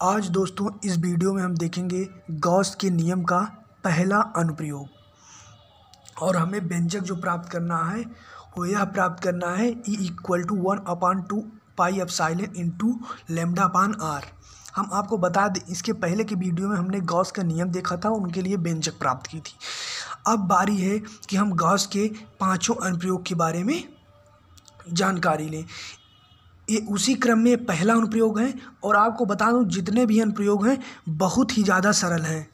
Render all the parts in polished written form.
आज दोस्तों इस वीडियो में हम देखेंगे गॉस के नियम का पहला अनुप्रयोग और हमें व्यंजक जो प्राप्त करना है वो यह प्राप्त करना है E=1/2 pi epsilon into lambda upon R. हम आपको बता दें इसके पहले के वीडियो में हमने गॉस का नियम देखा था, उनके लिए व्यंजक प्राप्त की थी। अब बारी है कि हम गॉस के पांचों अनुप्रयोग के बारे में जानकारी लें। ये उसी क्रम में पहला अनुप्रयोग है और आपको बता दूं जितने भी अनुप्रयोग हैं बहुत ही ज़्यादा सरल हैं।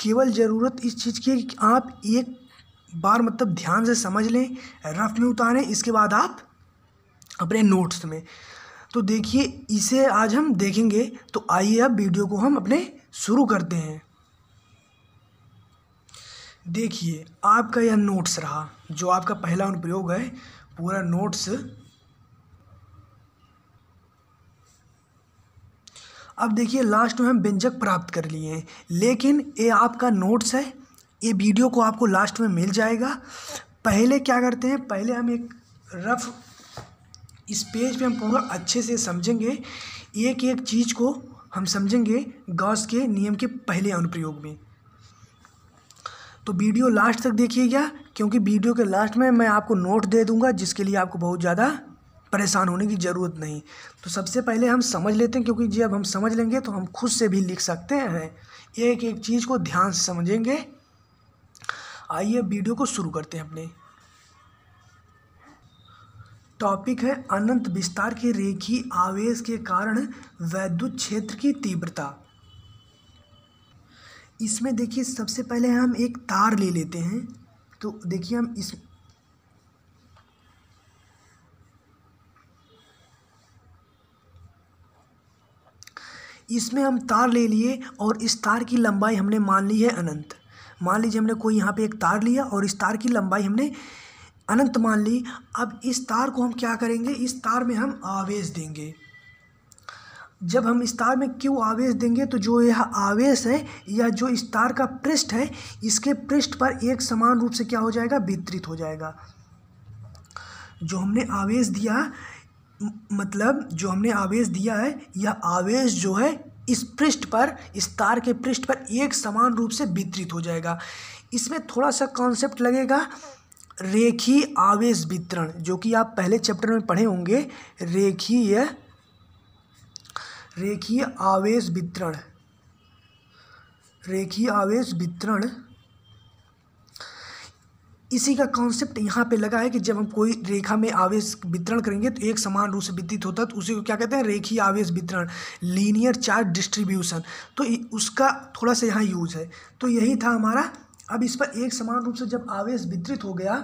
केवल ज़रूरत इस चीज़ की है कि आप एक बार मतलब ध्यान से समझ लें, रफ में उतारें, इसके बाद आप अपने नोट्स में। तो देखिए इसे आज हम देखेंगे। तो आइए अब वीडियो को हम अपने शुरू करते हैं। देखिए आपका यह नोट्स रहा, जो आपका पहला अनुप्रयोग है, पूरा नोट्स। अब देखिए लास्ट में हम व्यंजक प्राप्त कर लिए हैं, लेकिन ये आपका नोट्स है, ये वीडियो को आपको लास्ट में मिल जाएगा। पहले क्या करते हैं, पहले हम एक रफ इस पेज पे हम पूरा अच्छे से समझेंगे, एक एक चीज़ को हम समझेंगे गॉस के नियम के पहले अनुप्रयोग में। तो वीडियो लास्ट तक देखिएगा, क्योंकि वीडियो के लास्ट में मैं आपको नोट दे दूंगा, जिसके लिए आपको बहुत ज़्यादा परेशान होने की ज़रूरत नहीं। तो सबसे पहले हम समझ लेते हैं, क्योंकि जब हम समझ लेंगे तो हम खुद से भी लिख सकते हैं। एक एक चीज़ को ध्यान से समझेंगे। आइए वीडियो को शुरू करते हैं। अपने टॉपिक है अनंत विस्तार के रेखीय आवेश के कारण वैद्युत क्षेत्र की तीव्रता। इसमें देखिए सबसे पहले हम एक तार ले लेते हैं। तो देखिए हम इसमें हम तार ले लिए और इस तार की लंबाई हमने मान ली है अनंत। मान लीजिए हमने कोई यहाँ पे एक तार लिया और इस तार की लंबाई हमने अनंत मान ली। अब इस तार को हम क्या करेंगे, इस तार में हम आवेश देंगे। जब हम इस तार में क्यों आवेश देंगे, तो जो यह आवेश है या जो इस तार का पृष्ठ है, इसके पृष्ठ पर एक समान रूप से क्या हो जाएगा, वितरित हो जाएगा। जो हमने आवेश दिया, मतलब जो हमने आवेश दिया है, यह आवेश जो है इस पृष्ठ पर, इस तार के पृष्ठ पर एक समान रूप से वितरित हो जाएगा। इसमें थोड़ा सा कॉन्सेप्ट लगेगा रेखीय आवेश वितरण, जो कि आप पहले चैप्टर में पढ़े होंगे। रेखीय आवेश वितरण, रेखीय आवेश वितरण, इसी का कॉन्सेप्ट यहाँ पे लगा है कि जब हम कोई रेखा में आवेश वितरण करेंगे तो एक समान रूप से वितरित होता है, तो उसी को क्या कहते हैं, रेखीय आवेश वितरण, लीनियर चार्ज डिस्ट्रीब्यूशन। तो उसका थोड़ा सा यहाँ यूज है। तो यही था हमारा। अब इस पर एक समान रूप से जब आवेश वितरित हो गया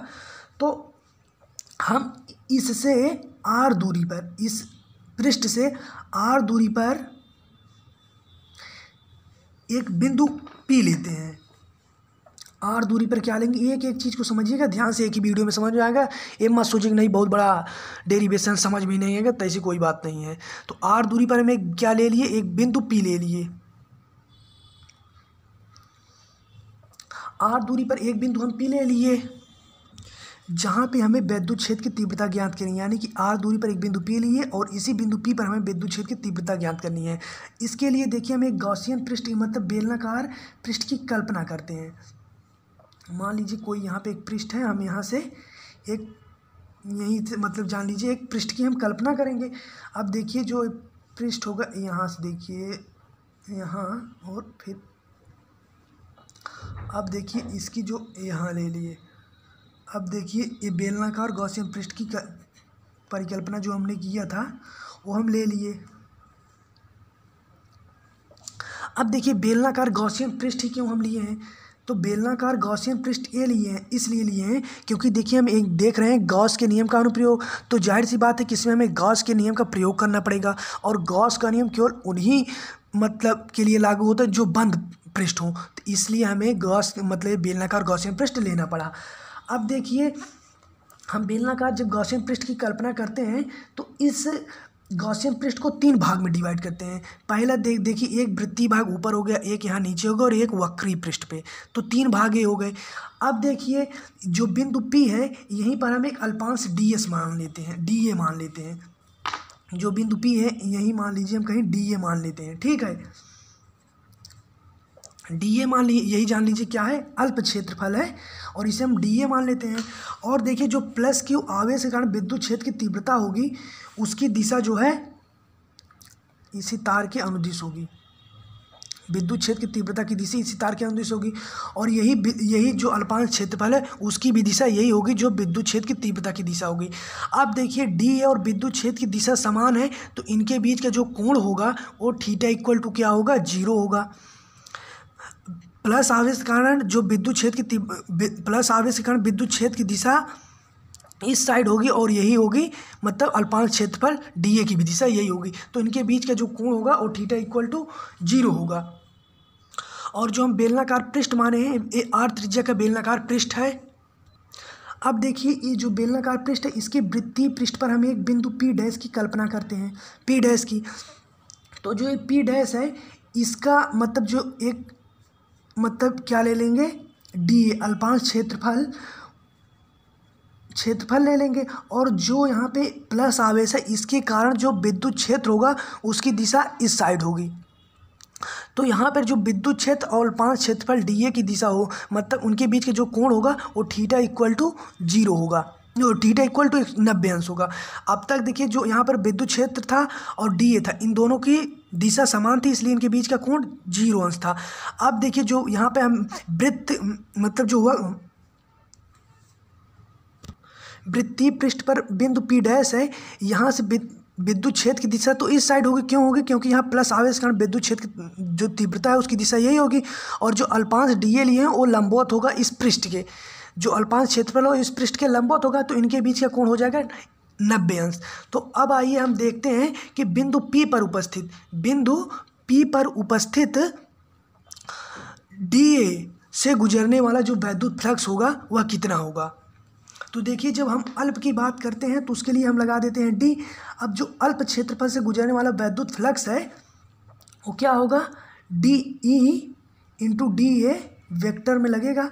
तो हम इससे r दूरी पर, इस पृष्ठ से r दूरी पर एक बिंदु P लेते हैं। r दूरी पर क्या लेंगे, एक एक चीज़ को समझिएगा ध्यान से, एक ही वीडियो में समझ में आएगा। ये मत सोचिए नहीं बहुत बड़ा डेरिवेशन समझ में नहीं आएगा, तो ऐसी कोई बात नहीं है। तो r दूरी पर हमें क्या ले लिए, एक बिंदु P ले लिए। r दूरी पर एक बिंदु हम P ले लिए, जहाँ पे हमें विद्युत क्षेत्र की तीव्रता ज्ञात करनी है। यानी कि r दूरी पर एक बिंदु P लिए और इसी बिंदु P पर हमें विद्युत क्षेत्र की तीव्रता ज्ञात करनी है। इसके लिए देखिए हम एक गॉसियन पृष्ठ, मतलब बेलनाकार पृष्ठ की कल्पना करते हैं। मान लीजिए कोई यहाँ पे एक पृष्ठ है, हम यहाँ से एक, यहीं से मतलब जान लीजिए एक पृष्ठ की हम कल्पना करेंगे। अब देखिए जो पृष्ठ होगा, यहाँ से देखिए यहाँ, और फिर अब देखिए इसकी जो यहाँ ले लिए। अब देखिए ये बेलनाकार गॉसियन पृष्ठ की परिकल्पना जो हमने किया था वो हम ले लिए। अब देखिए बेलनाकार गॉसियन पृष्ठ ही क्यों हम लिए हैं, तो बेलनाकार गॉसियन पृष्ठ ये लिए हैं, इसलिए लिए हैं क्योंकि देखिए हम एक देख रहे हैं गॉस के नियम का अनुप्रयोग। तो जाहिर सी बात है कि इसमें हमें गॉस के नियम का प्रयोग करना पड़ेगा, और गॉस का नियम केवल उन्हीं मतलब के लिए लागू होता है जो बंद पृष्ठ हो। तो इसलिए हमें गॉस मतलब बेलनाकार गॉसियन पृष्ठ लेना पड़ा। अब देखिए हम बेलनाकार जब गॉसियन पृष्ठ की कल्पना करते हैं तो इस गॉसियन पृष्ठ को तीन भाग में डिवाइड करते हैं। पहला देखिए एक वृत्तीय भाग ऊपर हो गया, एक यहाँ नीचे होगा और एक वक्रीय पृष्ठ पे, तो तीन भाग ये हो गए। अब देखिए जो बिंदु P है, यहीं पर हम एक अल्पांश ds मान लेते हैं, dA मान लेते हैं। जो बिंदु P है यही मान लीजिए हम कहीं DA मान लेते हैं, ठीक है। DA मान लीजिए, यही जान लीजिए क्या है, अल्प क्षेत्रफल है और इसे हम DA मान लेते हैं। और देखिए जो प्लस Q आवेश के कारण विद्युत क्षेत्र की तीव्रता होगी उसकी दिशा जो है इसी तार के अनुदिश होगी। विद्युत क्षेत्र की तीव्रता की दिशा इसी तार के अनुदिश होगी और यही जो अल्पांश क्षेत्रफल है उसकी भी दिशा यही होगी जो विद्युत क्षेत्र की तीव्रता की दिशा होगी। अब देखिए DA और विद्युत क्षेत्र की दिशा समान है तो इनके बीच का जो कोण होगा वो थीटा इक्वल टू क्या होगा, 0 होगा। प्लस आवेश के कारण जो विद्युत क्षेत्र की प्लस आवेश के कारण विद्युत क्षेत्र की दिशा इस साइड होगी और यही होगी, मतलब अल्पांश क्षेत्रफल DA की भी दिशा यही होगी। तो इनके बीच का जो कोण होगा वो थीटा इक्वल टू 0 होगा। और जो हम बेलनाकार पृष्ठ माने हैं ये R त्रिज्या का बेलनाकार पृष्ठ है। अब देखिए ये जो बेलनाकार पृष्ठ है इसके वृत्तीय पृष्ठ पर हम एक बिंदु P डैश की कल्पना करते हैं, P डैश की। तो जो ये P डैश है इसका मतलब जो एक मतलब क्या ले लेंगे, DA अल्पांश क्षेत्रफल ले लेंगे और जो यहाँ पे प्लस आवेश है इसके कारण जो विद्युत क्षेत्र होगा उसकी दिशा इस साइड होगी। तो यहाँ पर जो विद्युत क्षेत्र और अल्पांश क्षेत्रफल DA की दिशा हो मतलब उनके बीच के जो कोण होगा वो थीटा इक्वल टू 0 होगा, जो थीटा इक्वल टू 90 अंश होगा। अब तक देखिए जो यहाँ पर विद्युत क्षेत्र था और DA था इन दोनों की दिशा समान थी इसलिए इनके बीच का कोण 0 अंश था। अब देखिए जो यहाँ पे हम वृत्त मतलब जो हुआ वृत्तीय पृष्ठ पर बिंदु P डैश है, यहाँ से विद्युत क्षेत्र की दिशा तो इस साइड होगी, क्यों होगी, क्योंकि यहाँ प्लस आवेश के कारण विद्युत क्षेत्र की जो तीव्रता है उसकी दिशा यही होगी और जो अल्पांश DA लिए हैं वो लंबवत होगा इस पृष्ठ के, जो अल्पांश क्षेत्रफल हो इस पृष्ठ के लंबवत होगा तो इनके बीच का कोण हो जाएगा 90 अंश। तो अब आइए हम देखते हैं कि बिंदु P पर उपस्थित DA से गुजरने वाला जो वैद्युत फ्लक्स होगा वह कितना होगा। तो देखिए जब हम अल्प की बात करते हैं तो उसके लिए हम लगा देते हैं D। अब जो अल्प क्षेत्रफल से गुजरने वाला वैद्युत फ्लक्स है वो क्या होगा, DE इंटू DA वेक्टर में लगेगा,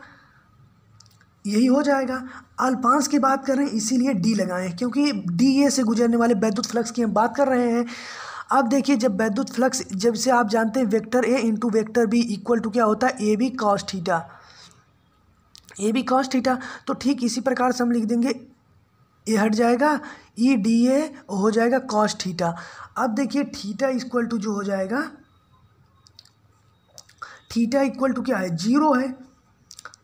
यही हो जाएगा। अल्पांश की बात कर रहे हैं इसीलिए D लगाएं क्योंकि DA से गुजरने वाले वैद्युत फ्लक्स की हम बात कर रहे हैं। अब देखिए जब वैद्युत फ्लक्स जब से आप जानते हैं vector A into vector B equal to क्या होता है, AB cos theta, AB cos theta. तो ठीक इसी प्रकार से हम लिख देंगे ये हट जाएगा EDA हो जाएगा cos थीटा। अब देखिए थीटा इक्वल टू जो हो जाएगा, थीटा इक्वल टू क्या है, 0 है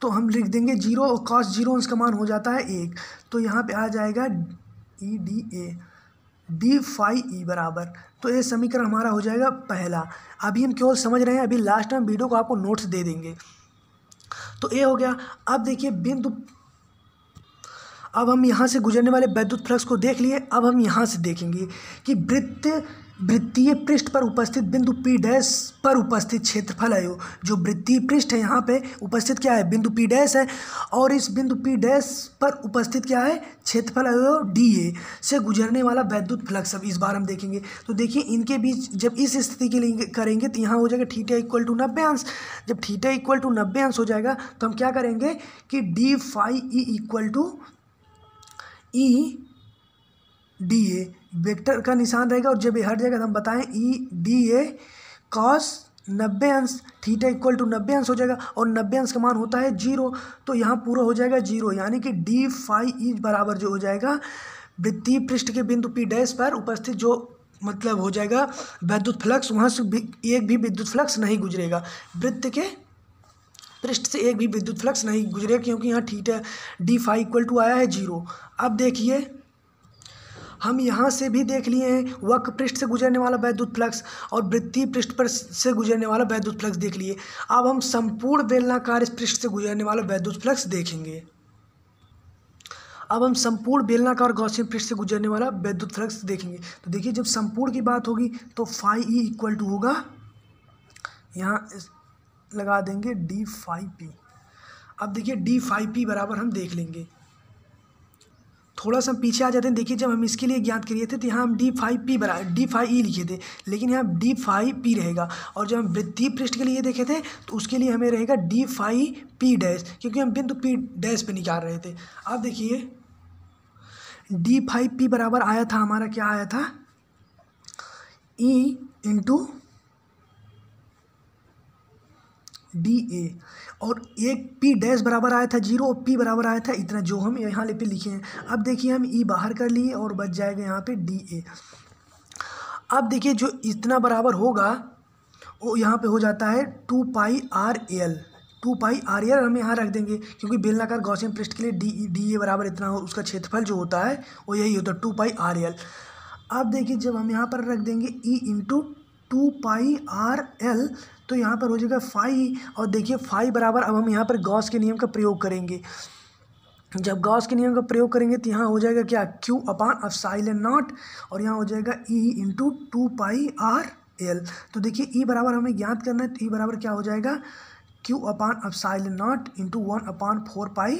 तो हम लिख देंगे 0 और cos 0 इसका मान हो जाता है 1। तो यहाँ पे आ जाएगा EDA D फाई E बराबर, तो ये समीकरण हमारा हो जाएगा पहला। अभी हम केवल समझ रहे हैं, अभी लास्ट में वीडियो को आपको नोट्स दे देंगे। तो ये हो गया। अब देखिए अब हम यहाँ से गुजरने वाले वैद्युत फ्लक्स को देख लिए। अब हम यहाँ से देखेंगे कि वृत्तीय पृष्ठ पर उपस्थित बिंदु P डैश पर उपस्थित क्षेत्रफल है, जो वृत्तीय पृष्ठ है यहाँ पे उपस्थित क्या है, बिंदु P डैश है और इस बिंदु P डैश पर उपस्थित क्या है, क्षेत्रफल है DA से गुजरने वाला वैद्युत फ्लक्स। अब इस बार हम देखेंगे तो देखिए इनके बीच जब इस स्थिति के लिए करेंगे तो यहाँ हो जाएगा थीटा इक्वल टू 90 अंश। जब थीटा इक्वल टू 90 अंश हो जाएगा तो हम क्या करेंगे कि D phi E equal to EDA vector का निशान रहेगा और जब ये हट जाएगा तो हम बताएं EDA cos 90 अंश, थीटा इक्वल टू 90 अंश हो जाएगा और 90 अंश का मान होता है 0, तो यहाँ पूरा हो जाएगा 0, यानी कि D फाई E बराबर जो हो जाएगा वृत्तीय पृष्ठ के बिंदु P डैश पर उपस्थित जो मतलब हो जाएगा वैद्युत फ्लक्स, वहाँ से एक भी विद्युत फ्लक्स नहीं गुजरेगा, वृत्त के पृष्ठ से एक भी विद्युत फ्लक्स नहीं गुजरेगा क्योंकि यहाँ theta D phi equal to आया है 0। अब देखिए हम यहाँ से भी देख लिए हैं वक्र पृष्ठ से गुजरने वाला वैद्युत फ्लक्स और वृत्तीय पृष्ठ पर से गुजरने वाला वैद्युत फ्लक्स देख लिए। अब हम संपूर्ण बेलनाकार पृष्ठ से गुजरने वाला वैद्युत फ्लक्स देखेंगे। अब हम संपूर्ण बेलनाकार गॉसियन पृष्ठ से गुजरने वाला वैद्युत फ्लक्स देखेंगे। तो देखिए जब संपूर्ण की बात होगी तो फाई E इक्वल टू होगा, यहाँ लगा देंगे D फाई P। अब देखिए D फाई P बराबर हम देख लेंगे, थोड़ा सा पीछे आ जाते हैं। देखिए जब हम इसके लिए ज्ञात किए थे तो यहाँ हम D फाई P बराबर D फाई E लिखे थे, लेकिन यहाँ D फाई P रहेगा। और जब हम वृत्तीय पृष्ठ के लिए देखे थे तो उसके लिए हमें रहेगा D फाई P डैश, क्योंकि हम बिंदु P डैश पे निकाल रहे थे। अब देखिए D फाई P बराबर आया था हमारा, क्या आया था, ई इंटू डी ए, और एक पी डैश बराबर आया था 0 और पी बराबर आया था इतना, जो हम यहाँ पे लिखे हैं। अब देखिए हम ई बाहर कर लिए और बच जाएगा यहाँ पे डी ए। अब देखिए जो इतना बराबर होगा वो यहाँ पे हो जाता है 2 pi R L. 2 pi R L हम यहाँ रख देंगे, क्योंकि बेलनाकार गॉसियन पृष्ठ के लिए डी ए बराबर इतना हो, उसका क्षेत्रफल जो होता है वो यही होता है 2 पाई आर एल। अब देखिए जब हम यहाँ पर रख देंगे E into 2 pi R L, तो यहाँ पर हो जाएगा फाई, और देखिए फाई बराबर, अब हम यहाँ पर गॉस के नियम का प्रयोग करेंगे। जब गॉस के नियम का प्रयोग करेंगे तो यहाँ हो जाएगा क्या, क्यू अपान एप्सिलॉन नॉट, और यहाँ हो जाएगा E into 2 pi R L. तो देखिए ई बराबर हमें ज्ञात करना है, तो ई बराबर क्या हो जाएगा, Q upon epsilon not into 1 upon 4 pi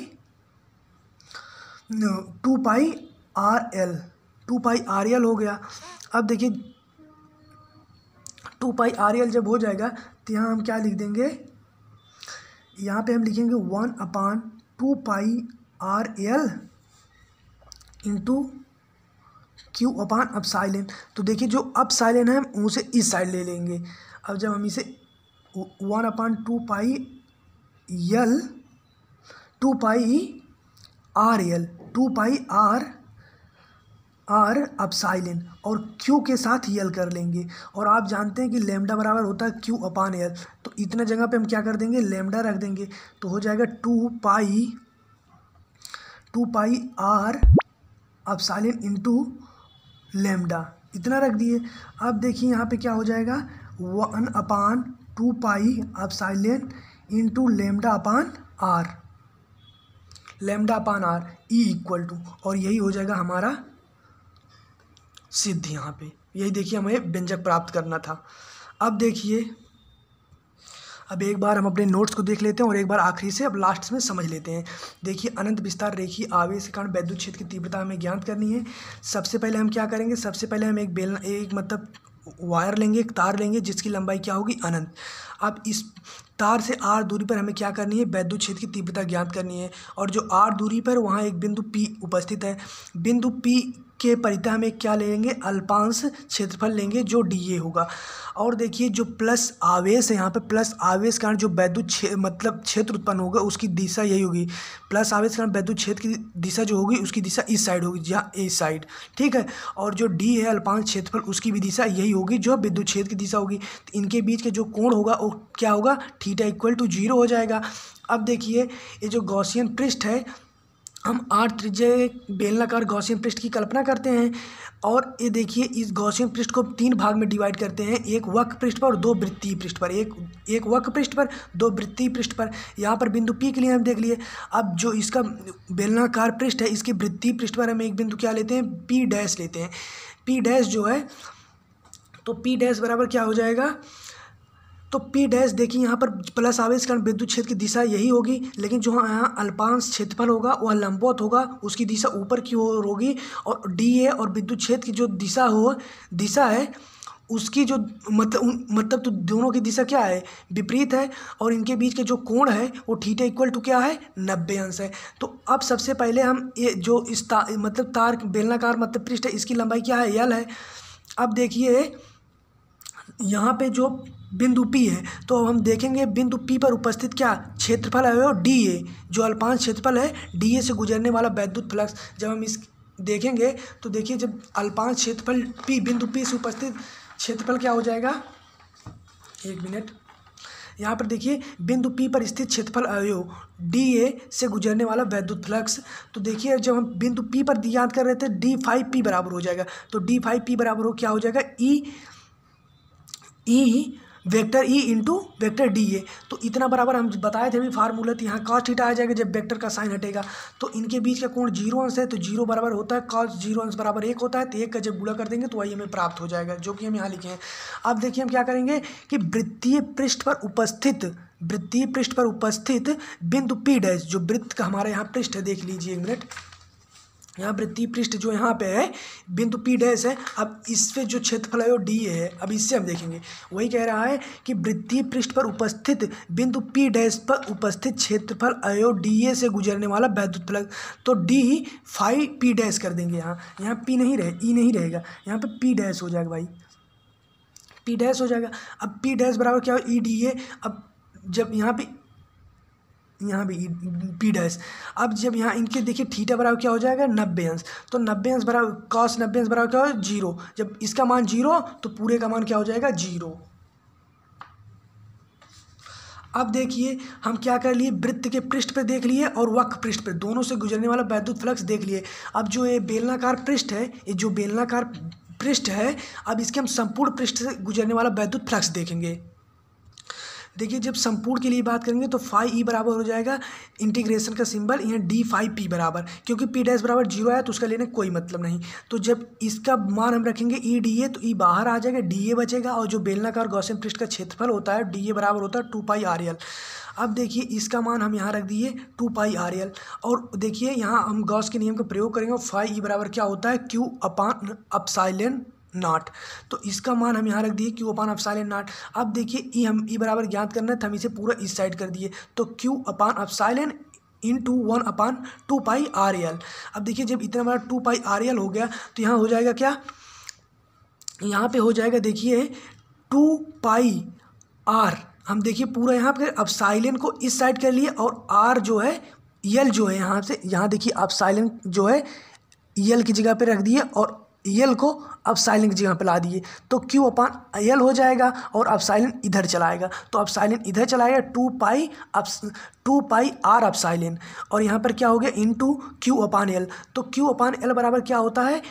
2 pi R L. 2 pi R L हो गया। अब देखिए 2 पाई आर एल जब हो जाएगा तो यहाँ हम क्या लिख देंगे, यहाँ पे हम लिखेंगे 1 upon 2 pi R L into Q अपान एप्सिलॉन। तो देखिए जो एप्सिलॉन है हम उसे इस साइड ले लेंगे। अब जब हम इसे 1 upon 2 pi L 2 pi R L 2 pi R epsilon और क्यू के साथ यल कर लेंगे, और आप जानते हैं कि लैम्डा बराबर होता है क्यू अपान एल, तो इतना जगह पे हम क्या कर देंगे, लैम्डा रख देंगे, तो हो जाएगा 2 pi R epsilon into lambda, इतना रख दिए। अब देखिए यहाँ पे क्या हो जाएगा, 1 upon 2 pi epsilon into lambda upon R, lambda upon R E equal to, और यही हो जाएगा हमारा सिद्ध। यहाँ पे यही देखिए हमें व्यंजक प्राप्त करना था। अब देखिए, अब एक बार हम अपने नोट्स को देख लेते हैं और एक बार आखिरी से अब लास्ट में समझ लेते हैं। देखिए अनंत विस्तार रेखीय आवेश के कारण वैद्युत क्षेत्र की तीव्रता हमें ज्ञात करनी है। सबसे पहले हम क्या करेंगे, सबसे पहले हम एक मतलब वायर लेंगे, एक तार लेंगे जिसकी लंबाई क्या होगी, अनंत। अब इस तार से आर दूरी पर हमें क्या करनी है, वैद्युत क्षेत्र की तीव्रता ज्ञात करनी है, और जो आर दूरी पर वहाँ एक बिंदु पी उपस्थित है। बिंदु पी के परितः हमें क्या लेंगे, अल्पांश क्षेत्रफल लेंगे जो डी ए होगा। और देखिए जो प्लस आवेश है, यहाँ पे प्लस आवेश कारण जो वैद्युत मतलब क्षेत्र उत्पन्न होगा उसकी दिशा यही होगी। प्लस आवेश कारण वैद्युत क्षेत्र की दिशा जो होगी उसकी दिशा इस साइड होगी, जहाँ इस साइड, ठीक है। और जो डी है अल्पांश क्षेत्रफल, उसकी भी दिशा यही होगी जो विद्युत क्षेत्र की दिशा होगी। तो इनके बीच के जो कोण होगा वो क्या होगा, थीटा इक्वल टू 0 हो जाएगा। अब देखिए ये जो गॉसियन पृष्ठ है, हम 8 त्रिज्या बेलनाकार गॉसियन पृष्ठ की कल्पना करते हैं, और ये देखिए इस गॉसियन पृष्ठ को 3 भाग में डिवाइड करते हैं, एक वक्र पृष्ठ पर और 2 वृत्तीय पृष्ठ पर, एक वक्र पृष्ठ पर 2 वृत्तीय पृष्ठ पर। यहाँ पर बिंदु P के लिए हम देख लिए। अब जो इसका बेलनाकार पृष्ठ है, इसके वृत्तीय पृष्ठ पर हम एक बिंदु क्या लेते हैं, P डैश लेते हैं। P डैश जो है, तो P डैश बराबर क्या हो जाएगा, तो P डैश देखिए यहाँ पर प्लस आवेश कारण विद्युत क्षेत्र की दिशा यही होगी, लेकिन जो यहाँ अल्पांश क्षेत्रफल होगा वह लंबवत होगा, उसकी दिशा ऊपर की ओर होगी, और डी ए और विद्युत क्षेत्र की जो दिशा है उसकी जो मतलब तो दोनों की दिशा क्या है, विपरीत है, और इनके बीच के जो कोण है वो थीटा इक्वल टू क्या है, 90 अंश है। तो अब सबसे पहले हम ये जो इस मतलब तार बेलनाकार मतलब पृष्ठ है, इसकी लंबाई क्या है, यल है। अब देखिए यहाँ पे जो बिंदु P है, तो हम देखेंगे बिंदु P पर उपस्थित क्या क्षेत्रफल है, वो डी ए, जो अल्पांश क्षेत्रफल है डी ए से गुजरने वाला वैद्युत फ्लक्स। जब हम इस देखेंगे तो देखिए जब अल्पांश क्षेत्रफल P बिंदु P से उपस्थित क्षेत्रफल क्या हो जाएगा, एक मिनट, यहाँ पर देखिए बिंदु P पर स्थित क्षेत्रफल अवयव डी ए से गुजरने वाला वैद्युत फ्लक्स। तो देखिए जब हम बिंदु P पर याद कर रहे थे d5P बराबर हो जाएगा, तो d5P बराबर हो क्या हो जाएगा, E vector E into vector D A. तो इतना बराबर हम बताए थे अभी फार्मूला, तो यहाँ cos थीटा आ जाएगा जब वेक्टर का साइन हटेगा। तो इनके बीच का कोण 0 अंश है, तो 0 बराबर होता है cos 0 अंश बराबर 1 होता है, तो 1 का जब गुणा कर देंगे तो वही हमें प्राप्त हो जाएगा, जो कि हम यहाँ लिखे हैं। अब देखिए हम क्या करेंगे कि वृत्तीय पृष्ठ पर उपस्थित बिंदु P डैश, जो वृत्त का हमारे यहाँ पृष्ठ है, देख लीजिए एक मिनट, यहाँ वृत्तीय पृष्ठ जो यहाँ पे है बिंदु P डैश है। अब इस पे जो क्षेत्रफल है वो डी ए है। अब इससे हम देखेंगे, वही कह रहा है कि वृत्तीय पृष्ठ पर उपस्थित बिंदु P डैश पर उपस्थित क्षेत्रफल अयो डी ए से गुजरने वाला वैद्युत फ्लक्स। तो d5P डैश कर देंगे, यहाँ P नहीं रहे, ई नहीं रहेगा, यहाँ पे P डैश हो जाएगा भाई। पी डैश हो जाएगा। अब पी डैश बराबर क्या हो, ई डी ए। अब जब यहाँ भी पी डैश, अब जब यहाँ इनके देखिए थीटा बराबर क्या हो जाएगा 90 अंश, तो 90 अंश बराबर कॉस 90 अंश बराबर क्या हो 0। जब इसका मान 0 तो पूरे का मान क्या हो जाएगा 0। अब देखिए हम क्या कर लिए, वृत्त के पृष्ठ पे देख लिए और वक्र पृष्ठ पे, दोनों से गुजरने वाला वैद्युत फ्लक्स देख लिए। अब जो ये बेलनाकार पृष्ठ है, ये जो बेलनाकार पृष्ठ है, अब इसके हम संपूर्ण पृष्ठ से गुजरने वाला वैद्युत फ्लक्स देखेंगे। देखिए जब संपूर्ण के लिए बात करेंगे तो फाई ई बराबर हो जाएगा इंटीग्रेशन का सिंबल यहाँ डी फाई पी बराबर, क्योंकि पी डैश बराबर 0 आया तो उसका लेने कोई मतलब नहीं। तो जब इसका मान हम रखेंगे ई डी ए, तो ई बाहर आ जाएगा, डी ए बचेगा, और जो बेलनाकार गॉसियन पृष्ठ का क्षेत्रफल होता है डी ए बराबर होता है 2 पाई आर एल। अब देखिए इसका मान हम यहाँ रख दिए 2 पाई आर एल, और देखिए यहाँ हम गॉस के नियम का प्रयोग करेंगे और फाई ई बराबर क्या होता है क्यू अपान एप्सिलॉन नॉट। तो इसका मान हम यहाँ रख दिए क्यू अपान एप्सिलॉन नॉट। अब देखिए ई बराबर ज्ञात करना है तो हम इसे पूरा इस साइड कर दिए, तो क्यू अपान epsilon into 1 upon 2 pi R L. अब देखिए जब इतना बड़ा 2 पाई आर एल हो गया तो यहाँ हो जाएगा क्या, यहाँ पे हो जाएगा देखिए 2 पाई आर, हम देखिए पूरा यहाँ पे एप्सिलॉन को इस साइड कर लिए और आर जो है यल जो है यहाँ से, यहाँ देखिए एप्सिलॉन जो है यल की जगह पे रख दिए और यल को एप्सिलॉन की जगह पे ला दिए, तो क्यू अपान यल हो जाएगा और एप्सिलॉन इधर चलाएगा, तो एप्सिलॉन इधर चलाएगा 2 पाई आर एप्सिलॉन, और यहाँ पर क्या हो गया इनटू क्यू अपान एल। तो क्यू अपान एल बराबर क्या होता है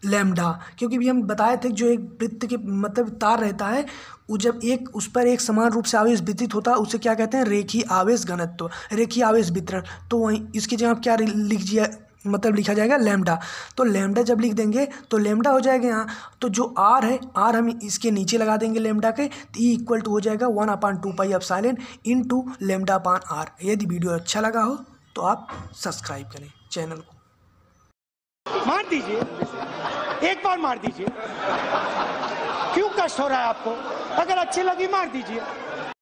लैम्डा, क्योंकि भी हम बताए थे जो एक वृत्त के मतलब तार रहता है वो जब एक उस पर एक समान रूप से आवेश वितरित होता है उसे क्या कहते हैं रेखीय आवेश घनत्व, रेखीय आवेश वितरण। तो वहीं इसकी जगह आप क्या लिखा जाएगा लैम्डा। तो लैम्डा जब लिख देंगे तो लैम्डा हो जाएगा यहाँ, तो जो आर है आर हम इसके नीचे लगा देंगे लैम्डा के, तो ई इक्वल टू हो जाएगा 1 upon 2 pi epsilon into lambda upon R. यदि वीडियो अच्छा लगा हो तो आप सब्सक्राइब करें चैनल को। मार दीजिए, एक बार मार दीजिए, क्यों कष्ट हो रहा है आपको? अगर अच्छी लगी मार दीजिए।